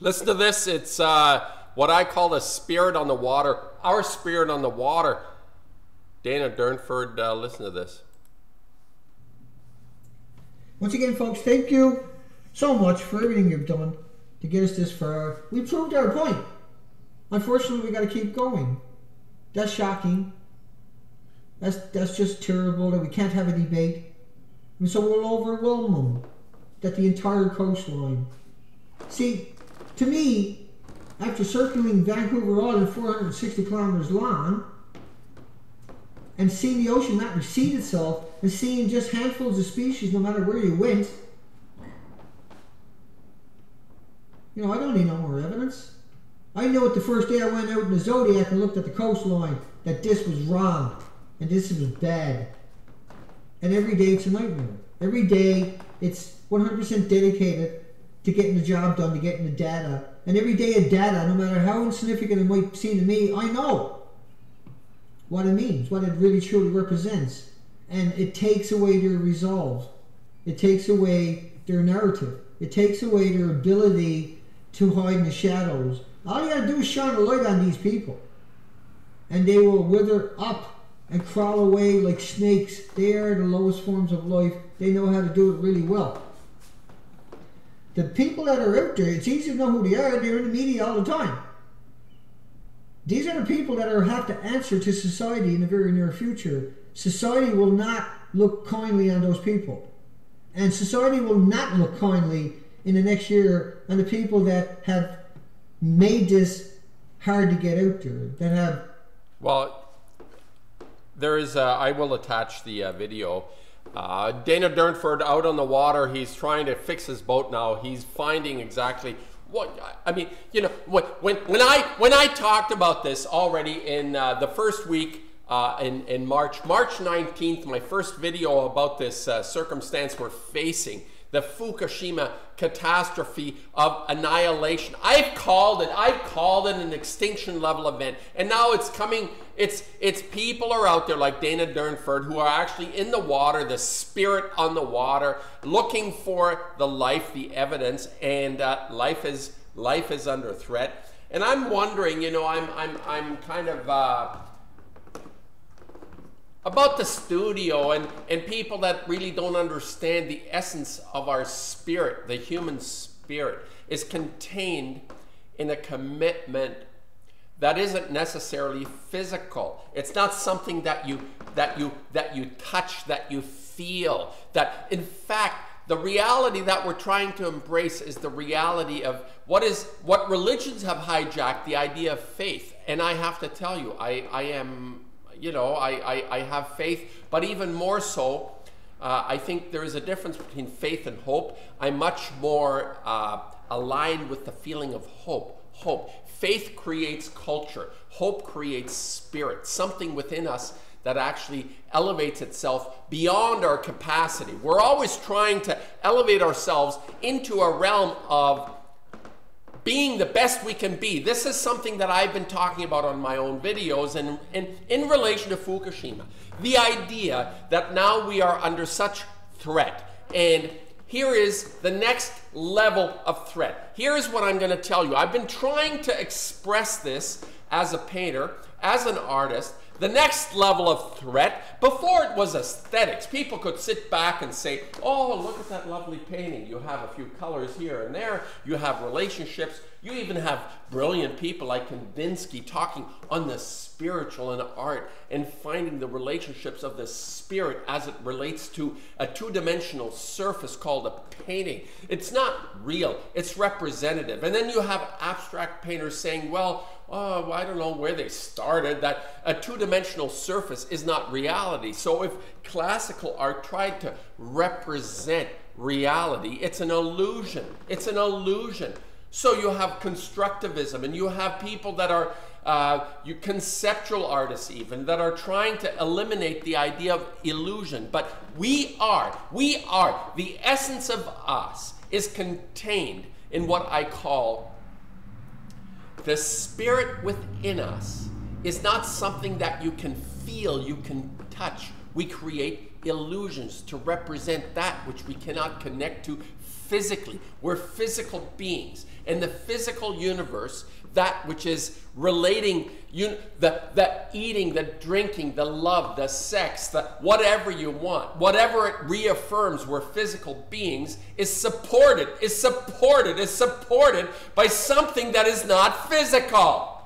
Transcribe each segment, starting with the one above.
Listen to this. It's what I call the spirit on the water. Our spirit on the water. Dana Durnford, listen to this. Once again, folks, thank you so much for everything you've done to get us this far. We proved our point. Unfortunately, we got to keep going. That's shocking. That's just terrible that we can't have a debate. And so we'll overwhelm them. That the entire coastline. See, to me, after circling Vancouver Island 460 kilometers long, and seeing the ocean not recede itself, and seeing just handfuls of species no matter where you went, you know, I don't need no more evidence. I know it the first day I went out in the Zodiac and looked at the coastline that this was wrong and this was bad. And every day it's a nightmare. Every day it's 100% dedicated to getting the job done, to getting the data. And every day of data, no matter how insignificant it might seem to me, I know what it means, what it really truly represents. And it takes away their resolve. It takes away their narrative. It takes away their ability to hide in the shadows. All you gotta do is shine a light on these people. And they will wither up and crawl away like snakes. They are the lowest forms of life. They know how to do it really well. The people that are out there, it's easy to know who they are. They're in the media all the time. These are the people that have to answer to society in the very near future. Society will not look kindly on those people. And society will not look kindly in the next year on the people that have made this hard to get out there. That have... Well, there is, I will attach the video. Dana Durnford out on the water. He's trying to fix his boat now. He's finding exactly what, I mean, you know, when I talked about this already in the first week in March 19th, my first video about this circumstance we're facing, the Fukushima catastrophe of annihilation. I've called it an extinction level event. And now it's coming, it's people are out there like Dana Durnford who are actually in the water, the spirit on the water, looking for the life, the evidence, and life is under threat. And I'm wondering, you know, I'm kind of about the studio and people that really don't understand the essence of our spirit. The human spirit is contained in a commitment that isn't necessarily physical. It's not something that you touch, that you feel. That in fact, the reality that we're trying to embrace is the reality of what religions have hijacked, the idea of faith. And I have to tell you, I am, you know, I have faith, but even more so, I think there is a difference between faith and hope. I'm much more aligned with the feeling of hope. Faith creates culture. Hope creates spirit, something within us that actually elevates itself beyond our capacity. We're always trying to elevate ourselves into a realm of being the best we can be. This is something that I've been talking about on my own videos and in relation to Fukushima. The idea that now we are under such threat. And here is the next level of threat. Here is what I'm going to tell you. I've been trying to express this as a painter, as an artist. The next level of threat, before it was aesthetics. People could sit back and say, oh, look at that lovely painting. You have a few colors here and there. You have relationships. You even have brilliant people like Kandinsky talking on the spiritual in art and finding the relationships of the spirit as it relates to a two-dimensional surface called a painting. It's not real. It's representative. And then you have abstract painters saying, well, oh, I don't know where they started, that a two-dimensional surface is not reality. So if classical art tried to represent reality, it's an illusion. It's an illusion. So you have constructivism, and you have people that are conceptual artists even, that are trying to eliminate the idea of illusion. But we are, the essence of us is contained in what I call the spirit within us is not something that you can feel, you can touch. We create illusions to represent that which we cannot connect to physically. We're physical beings. In the physical universe, that which is relating, the eating, the drinking, the love, the sex, the whatever you want, whatever it reaffirms we're physical beings, is supported by something that is not physical.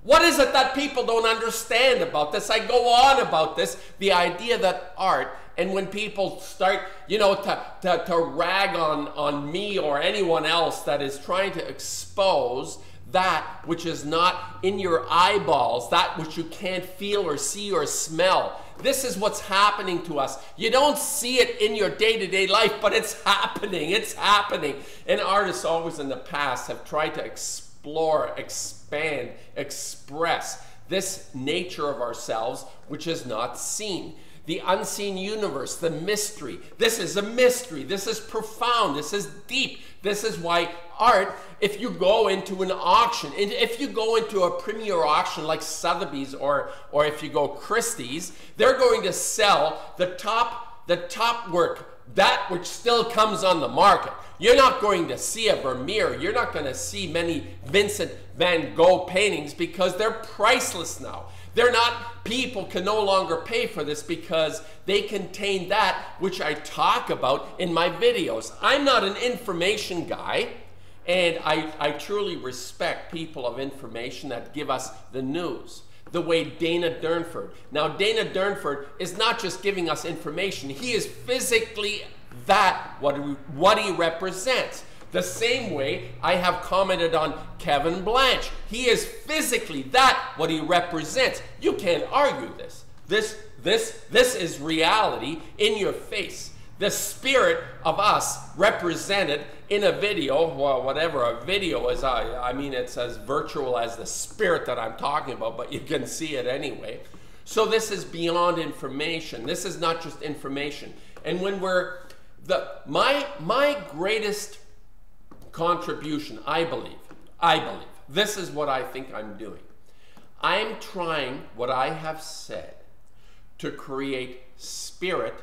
What is it that people don't understand about this? I go on about this, the idea that art, and when people start, to rag on me or anyone else that is trying to expose that which is not in your eyeballs, that which you can't feel or see or smell. This is what's happening to us. You don't see it in your day-to-day life, but it's happening. It's happening. And artists always in the past have tried to explore, expand, express this nature of ourselves, which is not seen. The unseen universe, the mystery. This is a mystery. This is profound. This is deep. This is why art, if you go into an auction, if you go into a premier auction like Sotheby's or if you go Christie's, they're going to sell the top work, that which still comes on the market. You're not going to see a Vermeer. You're not going to see many Vincent van Gogh paintings because they're priceless now. They're not, people can no longer pay for this because they contain that which I talk about in my videos. I'm not an information guy, and I truly respect people of information that give us the news. The way Dana Durnford. Now, Dana Durnford is not just giving us information. He is physically what he represents. The same way I have commented on Kevin Blanche. He is physically what he represents. You can't argue this. This is reality in your face. The spirit of us represented in a video, well, whatever a video is, I mean, it's as virtual as the spirit that I'm talking about, but you can see it anyway. So this is beyond information. This is not just information. And when my greatest contribution, I believe, this is what I think I'm doing. I'm trying what I have said to create spirit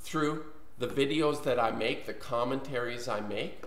through the videos that I make, the commentaries I make,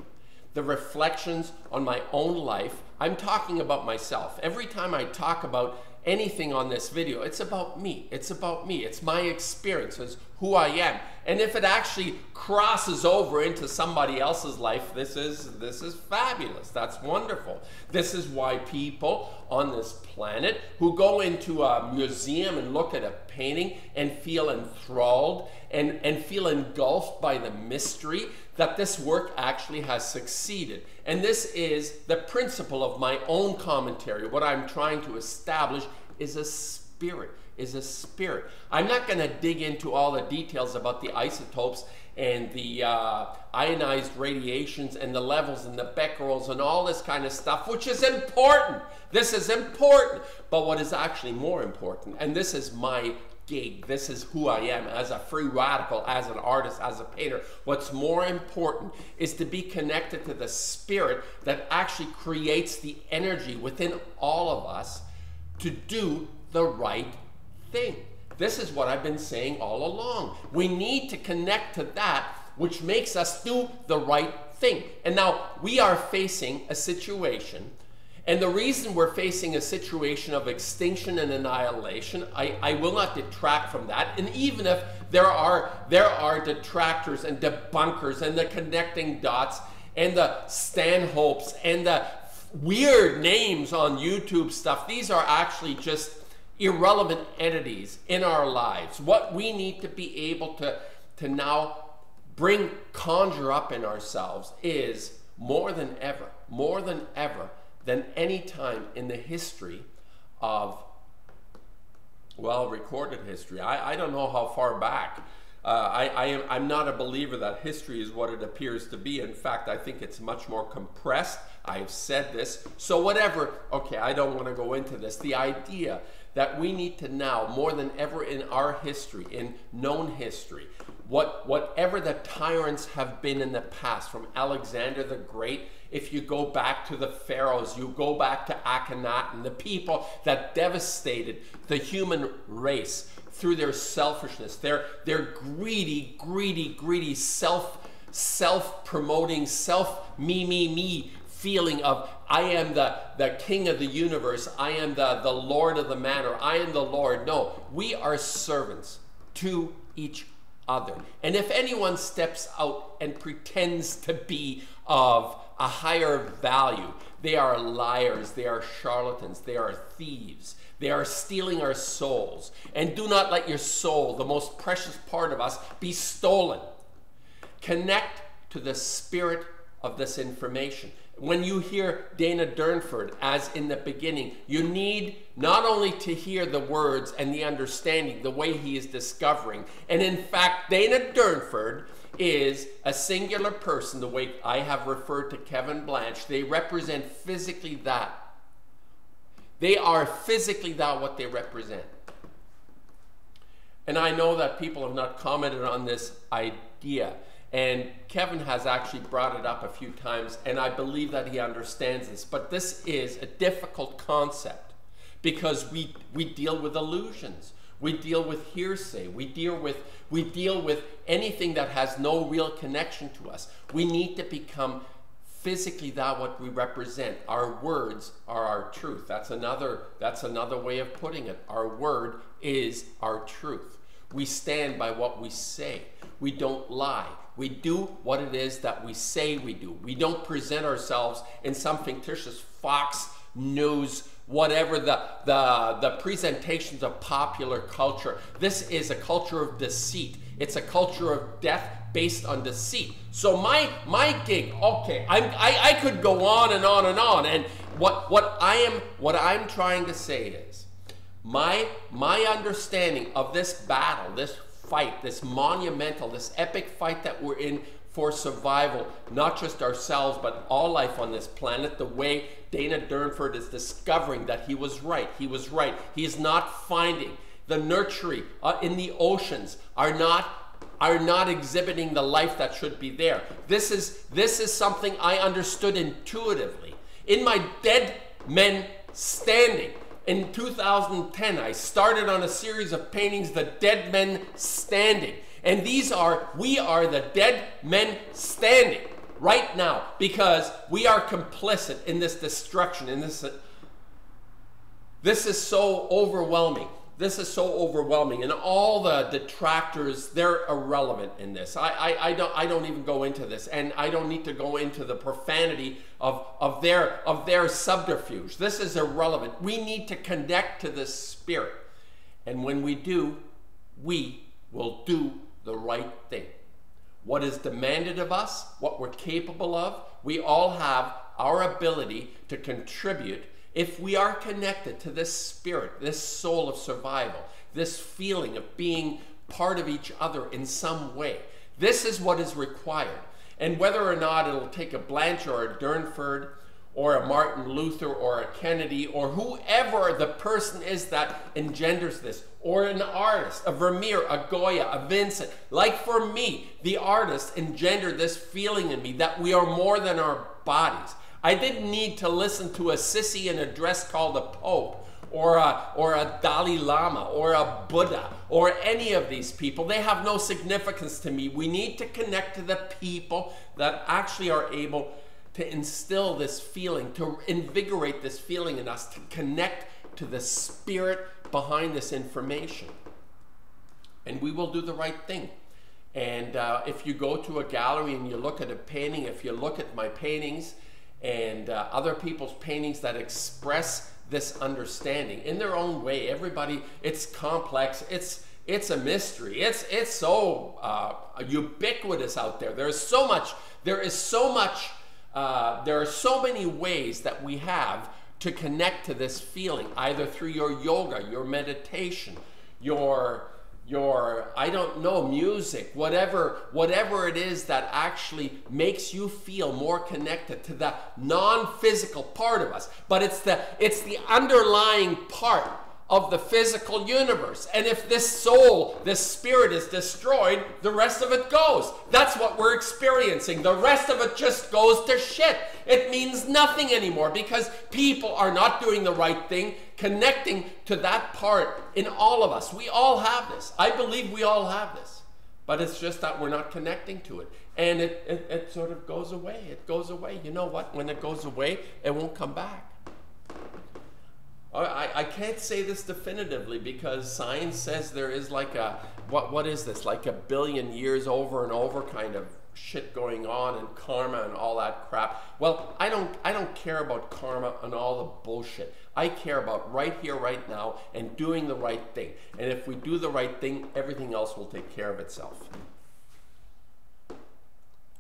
the reflections on my own life. I'm talking about myself. Every time I talk about anything on this video, it's about me. It's about me. It's my experiences, who I am. And if it actually crosses over into somebody else's life, this is fabulous. That's wonderful. This is why people on this planet who go into a museum and look at a painting and feel enthralled and feel engulfed by the mystery that this work actually has succeeded. And this is the principle of my own commentary. What I'm trying to establish is a spirit. I'm not going to dig into all the details about the isotopes and the ionized radiations and the levels and the becquerels and all this kind of stuff, which is important. This is important. But what is actually more important, and this is my gig, this is who I am as a free radical, as an artist, as a painter. What's more important is to be connected to the spirit that actually creates the energy within all of us to do the right thing. This is what I've been saying all along. We need to connect to that which makes us do the right thing. And now we are facing a situation, and the reason we're facing a situation of extinction and annihilation, I will not detract from that. And even if there are detractors and debunkers and the connecting dots and the Stanhopes and the weird names on YouTube stuff, these are actually just irrelevant entities in our lives. What we need to be able to now conjure up in ourselves is more than ever than any time in the history of, well, recorded history. I don't know how far back. I'm not a believer that history is what it appears to be. In fact, I think it's much more compressed. I've said this. So whatever, okay, I don't want to go into this. The idea that we need to now, more than ever in our history, in known history, whatever the tyrants have been in the past, from Alexander the Great, if you go back to the pharaohs, you go back to Akhenaten, the people that devastated the human race through their selfishness, their greedy, self-promoting, me feeling of, I am the king of the universe, I am the lord of the manor, I am the Lord. No, we are servants to each other. And if anyone steps out and pretends to be of a higher value, they are liars, they are charlatans, they are thieves, they are stealing our souls. And do not let your soul, the most precious part of us, be stolen. Connect to the spirit of this information. When you hear Dana Durnford, as in the beginning, you need not only to hear the words and the understanding, the way he is discovering. And in fact, Dana Durnford is a singular person, the way I have referred to Kevin Blanche. They represent physically that. They are physically that what they represent. And I know that people have not commented on this idea. And Kevin has actually brought it up a few times, and I believe that he understands this. But this is a difficult concept because we deal with illusions. We deal with hearsay. We deal with anything that has no real connection to us. We need to become physically that what we represent. Our words are our truth. That's another way of putting it. Our word is our truth. We stand by what we say. We don't lie. We do what it is that we say we do. We don't present ourselves in some fictitious Fox News, whatever the presentations of popular culture. This is a culture of deceit. It's a culture of death based on deceit. So my gig, okay, I could go on and on and on. And what I'm trying to say is my understanding of this battle, this fight, this monumental, this epic fight that we're in for survival, not just ourselves, but all life on this planet, the way Dana Durnford is discovering that he was right. He was right. He is not finding the nurturing in the oceans are not exhibiting the life that should be there. This is something I understood intuitively. In my Dead Men Standing, in 2010, I started on a series of paintings, The Dead Men Standing. And we are the dead men standing right now because we are complicit in this destruction. In this is so overwhelming. This is so overwhelming. And all the detractors, they're irrelevant in this. I don't even go into this. And I don't need to go into the profanity of their subterfuge. This is irrelevant. We need to connect to the spirit. And when we do, we will do the right thing. What is demanded of us, what we're capable of, we all have our ability to contribute if we are connected to this spirit, this soul of survival, this feeling of being part of each other in some way. This is what is required. And whether or not it'll take a Blanche or a Durnford or a Martin Luther or a Kennedy or whoever the person is that engenders this, or an artist, a Vermeer, a Goya, a Vincent. Like for me, the artist engendered this feeling in me that we are more than our bodies. I didn't need to listen to a sissy in a dress called a Pope or a Dalai Lama or a Buddha or any of these people. They have no significance to me. We need to connect to the people that actually are able to instill this feeling, to invigorate this feeling in us, to connect to the spirit behind this information. And we will do the right thing. And if you go to a gallery and you look at a painting, if you look at my paintings and other people's paintings that express this understanding in their own way, everybody, it's complex, it's a mystery, it's so ubiquitous out there. There are so many ways that we have to connect to this feeling, either through your yoga, your meditation, your I don't know, music, whatever it is that actually makes you feel more connected to the non-physical part of us. But it's the underlying part of the physical universe. And if this soul, this spirit is destroyed, the rest of it goes. That's what we're experiencing. The rest of it just goes to shit. It means nothing anymore because people are not doing the right thing, connecting to that part in all of us. We all have this. I believe we all have this. But it's just that we're not connecting to it. And it sort of goes away. It goes away. You know what? When it goes away, it won't come back. I can't say this definitively because science says there is like a, what is this? Like a billion years over and over kind of shit going on and karma and all that crap. Well, I don't care about karma and all the bullshit. I care about right here, right now, and doing the right thing. And if we do the right thing, everything else will take care of itself.